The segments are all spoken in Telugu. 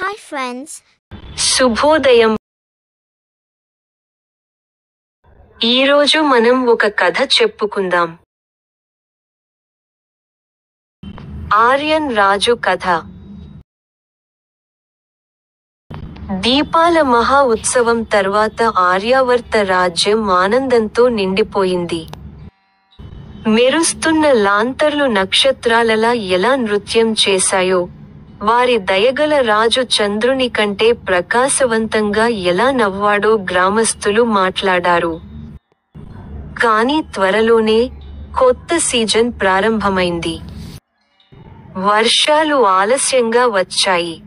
Hi friends. శుభోదయం. ఈరోజు మనం ఒక కథ చెప్పుకుందాం. ఆర్యన్ రాజు కథ. దీపాల మహా ఉత్సవం తర్వాత ఆర్యావర్త రాజ్యం ఆనందంతో నిండిపోయింది. మెరుస్తున్న లాంతర్లు నక్షత్రాలలా ఎలా నృత్యం చేశాయో, వారి దయగల రాజు చంద్రుని కంటే ప్రకాశవంతంగా ఎలా నవ్వాడో గ్రామస్తులు మాట్లాడారు. కానీ త్వరలోనే కొత్త సీజన్ ప్రారంభమైంది. వర్షాలు ఆలస్యంగా వచ్చాయి.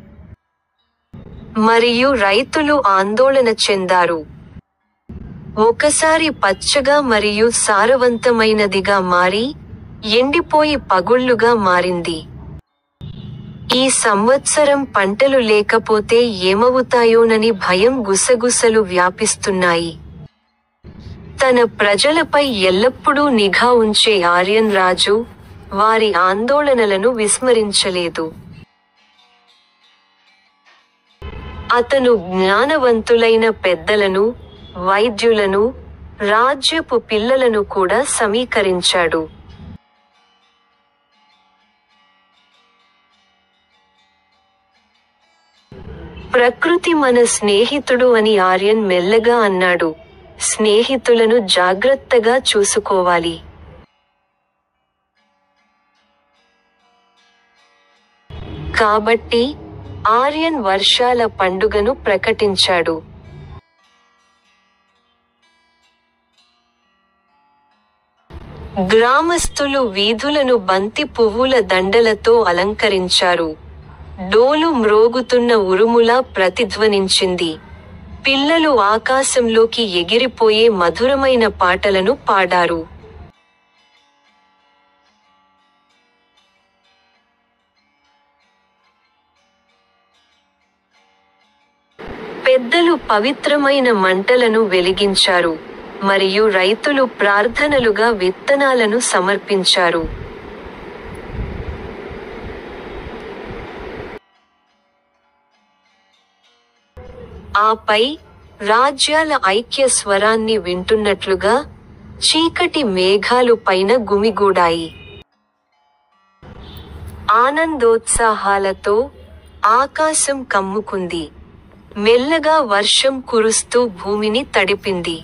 మరియు రైతులు ఆందోళన చెందారు. ఒకసారి పచ్చగా మరియు సారవంతమైనదిగా మారి, ఎండిపోయి పగుళ్లుగా మారింది. ఈ సంవత్సరం పంటలు లేకపోతే ఏమవుతాయోనని భయం గుసగుసలు వ్యాపిస్తున్నాయి. తన ప్రజలపై ఎల్లప్పుడూ నిఘా ఉంచే ఆర్యన్ రాజు, వారి ఆందోళనలను విస్మరించలేదు. అతను జ్ఞానవంతులైన పెద్దలను, వైద్యులను, రాజ్యపు పిల్లలను కూడా సమీకరించాడు. ప్రకృతి మన స్నేహితుడు అని ఆర్యన్ మెల్లగా అన్నాడు. స్నేహితులను జాగ్రత్తగా చూసుకోవాలి. కాబట్టి ఆర్యన్ వర్షాల పండుగను ప్రకటించాడు. గ్రామస్తులు వీధులను బంతి పువ్వుల దండలతో అలంకరించారు. డోలు మ్రోగుతున్న ఉరుములా ప్రతిధ్వనించింది. పిల్లలు ఆకాశంలోకి ఎగిరిపోయే మధురమైన పాటలను పాడారు. పెద్దలు పవిత్రమైన మంటలను వెలిగించారు, మరియు రైతులు ప్రార్థనలుగా విత్తనాలను సమర్పించారు. ఆపై, రాజ్యాల ఐక్య స్వరాన్ని వింటున్నట్లుగా, చీకటి మేఘాలు పైన గుమిగూడాయి. ఆనందోత్సాహాలతో, ఆకాశం కమ్ముకుంది. మెల్లగా వర్షం కురుస్తూ భూమిని తడిపింది.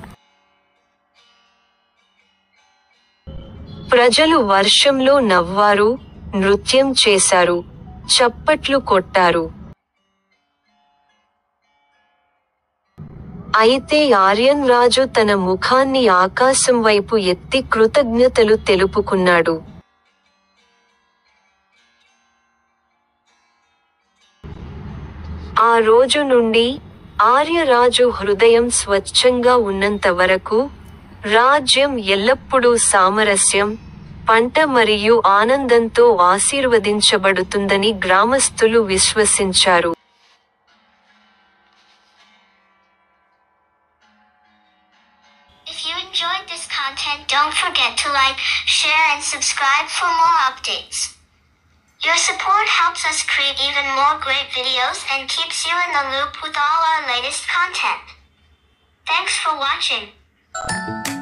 ప్రజలు వర్షంలో నవ్వారు, నృత్యం చేశారు, చప్పట్లు కొట్టారు. అయితే ఆర్యన్ రాజు తన ముఖాన్ని ఆకాశం వైపు ఎత్తి కృతజ్ఞతలు తెలుపుకున్నాడు. ఆ రోజు నుండి, ఆర్యరాజు హృదయం స్వచ్ఛంగా ఉన్నంత వరకు, రాజ్యం ఎల్లప్పుడూ సామరస్యం, పంట మరియు ఆనందంతో ఆశీర్వదించబడుతుందని గ్రామస్తులు విశ్వసించారు. If you enjoyed this content, don't forget to like, share and subscribe for more updates. Your support helps us create even more great videos and keeps you in the loop with all our latest content. Thanks for watching.